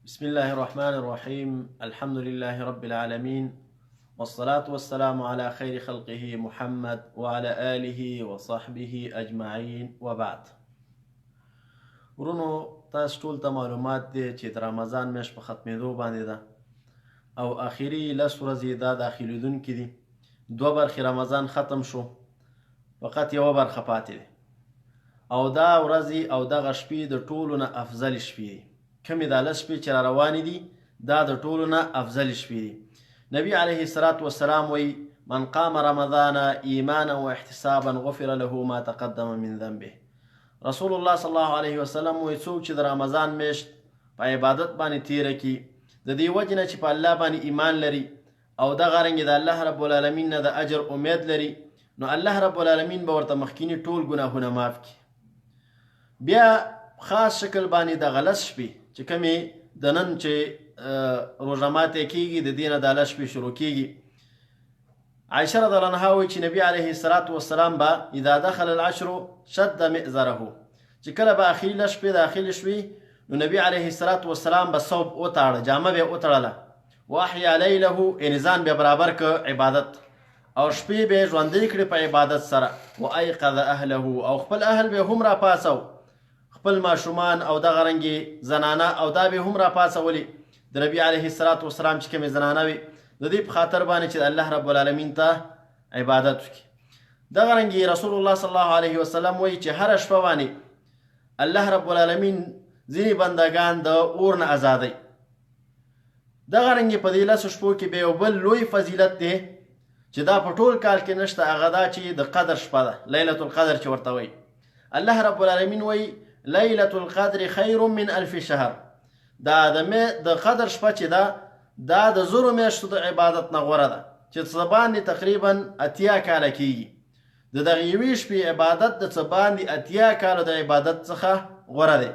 بسم الله الرحمن الرحيم. الحمد لله رب العالمين، والصلاة والسلام على خير خلقه محمد وعلى آله وصحبه أجمعين وبعد. ورونو تاسو ټول ته معلومات دي چې د رمضان میاشت په ختمېدو باندې ده او آخري 10 ورځې دا داخلېدونکې دي. 2 برخې رمضان ختم شو، فقط یوه برخه پاتې ده او دا ورځې او دغه شپې د ټولو نه افضل شپې دي. کمې دا 10 شپې چې را روانې دي دا د ټولو نه افضل شپې دي. نبي علیه الصلاة والسلام وی من قام رمضان ایمانا و احتسابا غفر له ما تقدم من ذنبه. رسول الله صلی الله علیه وسلم وی څوک چې د رمضان میاشت په عبادت باندې تیره کړي د دې وجې نه چې په الله باندې ایمان لري او دغه رنګې د الله رب العالمین نه د اجر امید لري، نو الله رب العالمین به ورته مخکیني ټول ګناهونه معاف کړي. بیا خاص شکل باندې د 10 شپې چې کومې د نن چې روژه ماتې کېږي د دې نه د 10 شپې شروع کېږي. عایشه رضی الله عنها وایي چې نبي علیه الصلاة والسلام به اذا دخل العشر شد مئزره، چې کله به اخري 10 شپې داخل شوي نو نبي علیه الصلاة والسلام به ثوب وتاړه، جامه به یې وتړله، واحیا لیله یعنې ځان به برابر که عبادت او شپې به یې ژوندۍ کړې په عبادت سره، وایقظ اهله او خپل اهل به هم راپاڅو، خپل ماشومان او دغه رنګې زنانه او دا به هم راپاڅولي. د نبي علیه الصلاة والسلام چې کومې زنانه وي د دې په خاطر باندې چې د الله رب العالمین ته عبادت وکړي. دغه رنګې رسول الله صلی الله علیه وسلم وایي چې هره شپه باندې الله رب العالمین ځینې بندګان د اور نه ازادوي. دغه رنګې په دې 10 شپو کې به یو بل لوی فضیلت دی چې دا په ټول کال کې نشته، هغه دا چې د قدر شپه ده، لیلة القدر چې ورته وایي. الله رب العالمین وایي لیلة القدر خیر من 1000 شهر. دا د قدر شپه چې ده دا د 1000 میاشتو د عبادت نه غوره ده چې څه باندې تقریبا 80 کاله کېږي. د دغه یوې شپې عبادت د څه باندې 80 کاله د عبادت څخه غوره دی.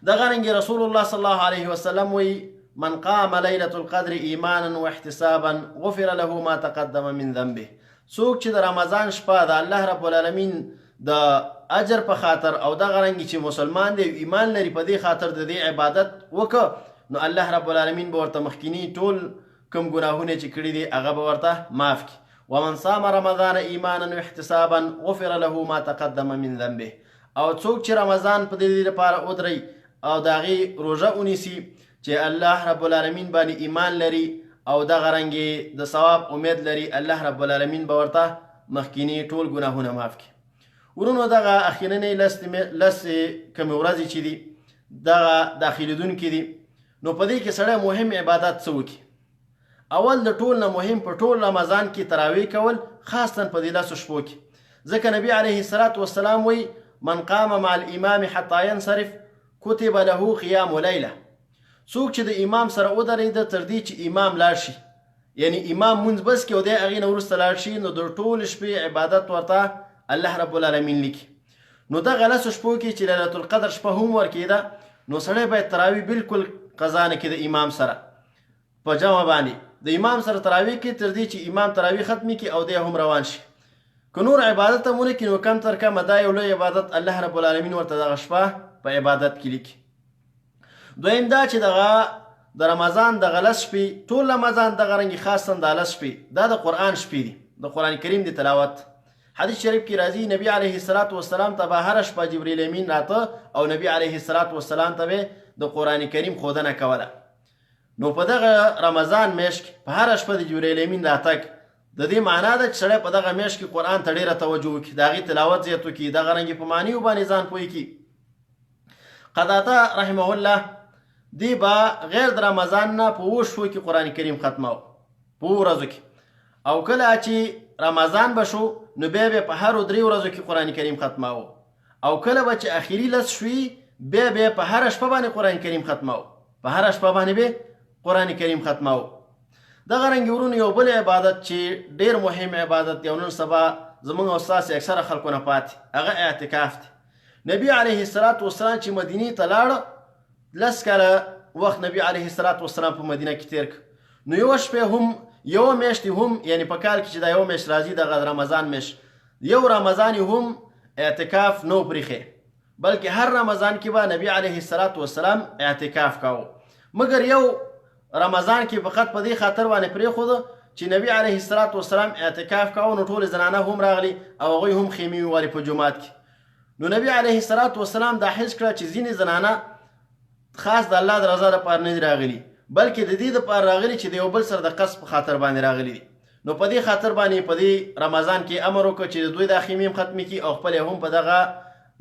دغه رنګې رسول الله صلی الله علیه وسلم وایي من قام لیلة القدر ایمانا واحتسابا غفر له ما تقدم من ذنبه. څوک چې د رمضان شپه د الله رب العالمین د اجر په خاطر او دغه رنګې چې مسلمان دی ایمان لري په دې خاطر د دې عبادت وکړه، نو الله رب العالمین به ورته مخکینی ټول کوم ګناهونه چې کړي دي هغه به ورته معاف کړي. ومن صام رمضان ایمانا واحتسابا غفر له ما تقدم من ذنبه. او څوک چې رمضان په دې لپاره ودري او د هغې روژه ونیسي چې الله رب العالمین باندې ایمان لري او دغه رنګې د ثواب امید لري، الله رب العالمین به ورته مخکینی ټول ګناهونه معاف کړي. ورونو دغه اخرنۍ 10 کومې ورځې چې دي دغه داخلېدونکې دي، نو په دې کې سړی مهم عبادت څه وکړي؟ اول د ټول نه مهم په ټول رمضان کې تراویح کول، خاصتا په دې 10 شپو کې، ځکه نبي علیه الصلاة والسلام وایي من قام مع الامام حتی ینصرف کتب له قیام لیله. څوک چې د امام سره ودرېده تر دې چې امام لاړ شي، یعنی امام مونځ بس کې او دی هغې نه وروسته لاړ شي، نو د ټول شپې عبادت ورته الله رب العالمین لیکي. نو دغه 10 شپو کې چې لیلة القدر شپه هم ورکېده نو سړی باید تراویح بالکل قضا نه کړي د امام سره په جمع باندې، د امام سره تراویح کې تر دې چې امام تراویح ختمې کړي او دی هم روان شي. که نور عبادت هم ونه کړي نو کم تر کمه دا یو لوی عبادت الله رب العالمین ورته دغه شپه په عبادت کې لیکي. دویم دا چې دغه د رمضان دغه 10 شپې ټول رمضان دغه رنګې خاصا د 10 شپې دا د قرآن شپې دي، د قرآن کریم د تلاوت. حدیث شریف کې راځي نبی علیه الصلاة والسلام ته به هره شپه جبریل امین راته او نبی علیه الصلاة والسلام ته به د قرآن کریم ښودنه کوله. نو په دغه رمضان میاشت کې په هره شپه د جبریل امین راتګ د دې معنا ده چې سړی په دغه میاشت کې قرآن ته ډېره توجه وکړي، د هغې تلاوت زیات وکړي، دغه رنګې په معنیو باندې ځان پوه کړي. قتاده رحمه الله دی به غیر د رمضان نه په 7 شپو کې قرآن کریم ختمو په ورځو کې، او کله چې رمضان به شو نو بیا به په هرو 3 ورځو کې قرآن کریم ختمو، او کله به چې اخري 10 شوي بیا به په هره شپه باندې قرآن کریم ختمو، په هره شپه باندې به قرآن کریم ختمو. دغه رنګې ورونو یو بل عبادت چې ډېر مهم عبادت دی او نن سبا زموږ او ستاسې اکثره خلکو نه پاتې، هغه اعتکاف دی. نبي علیه الصلاة والسلام چې مدینې ته لاړه 10 کاله وخت نبي علیه الصلاة والسلام په مدینه کې تیر کړ، نو یوه شپې هم یوه میاشت هم یعنی په کال کې چې دا یوه میاشت راځي دغه رمضان میاشت یو رمضان هم اعتکاف نو پرېښی، بلکې هر رمضان کې به نبی علیه الصلاة والسلام اعتکاف کاوه. مګر یو رمضان کې فقط په دې خاطر باندې پرېښوده چې نبی علیه الصلاة والسلام اعتکاف کاوه، نو ټولې زنانه هم راغلي او هغوی هم خیمې ووالې په جومات کې. نو نبی علیه الصلاة والسلام دا حس کړه چې ځینې زنانه خاص د الله د رضا دپاره نه دي راغلي، بلکې د دې دپاره راغلي چې د یو بل سره د قصد په خاطر باندې راغلي دي. نو په دې خاطر باندې په دې رمضان کې امر وکړه چې د دوی دا خیمې هم ختمې کړي او خپل هم په دغه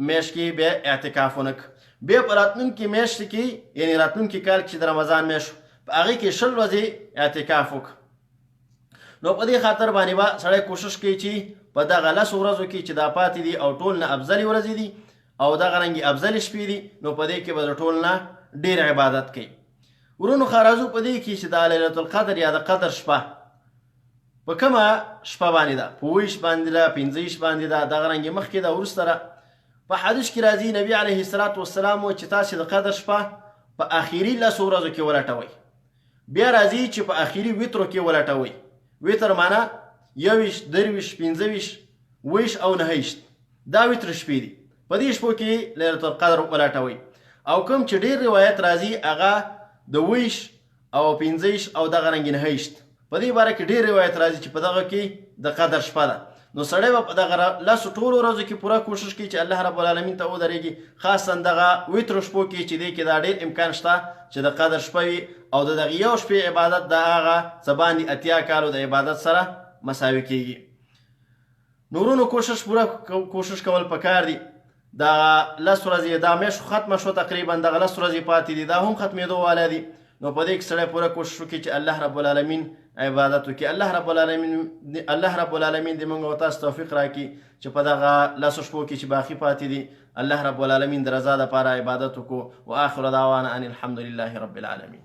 میاشت کې بیا اعتکاف ونه کړه. بیا په راتلونکي میاشت کې یعنې راتلونکي کال کې د رمضان میاشت په هغې کې 20 ورځې اعتکاف وکړه. نو په دې خاطر باندې به سړی کوشش کوي چې په دغه 10 ورځو کې چې دا پاتې دي او ټول نه افضلې ورځې دي او دغه رنګې افضلې شپې دي، نو په دې کې به د ټول نه ډېر عبادت کوي. ورونو ښه په دې کې چې دا لیلة القدر یا د قدر شپه په کومه شپه باندې ده، په 20 باندې ده، 15 باندې ده، دغه رنګې مخکې ده وروسته ده. په حدیث کې راځي نبی علیه الصلاة والسلام وایي چې تاسې د قدر شپه په آخري 10 ورځو کې ولټوئ. بیا راځي چې په آخري وترو کې ولټوئ. وتر معنا 21 23 25 20 او 29 دا وتر شپې دي. په دې شپو کې لیلة القدر ولټوئ. او کوم چې ډېر روایت راځي هغه د 20 او 25 او دغه رنګې 29 په دې باره کې ډېر روایت راځي چې په دغه کې د قدر شپه ده. نو سړی به په دغه 10 ټولو ورځو کې پوره کوشش کوي چې الله رب العالمین ته ودرېږي، خاصا دغه وترو شپو کې چې دې کې دا ډېر امکان شته چې د قدر شپه وي او د دغه یو شپې عبادت د هغه څه باندې 80 کالو د عبادت سره مساوي کېږي. نورونو پوره کوشش کول پکار دي. دا 10 ورځې دا میاشت ختمه شو، تقریبا دغه 10 ورځې پاتې دي، دا هم ختمېدو والا دي. نو په دې کې سړی پوره کوشش وکړي چې الله رب العالمین عبادت وکړي. الله رب العالمین دې موږ او تاسو توفیق راکړي چې په دغه 10 شپو کې چې باقي پاتې دي الله رب العالمین د رضا دپاره عبادت وکړو. واخر دعوانا ان الحمد لله رب العالمین.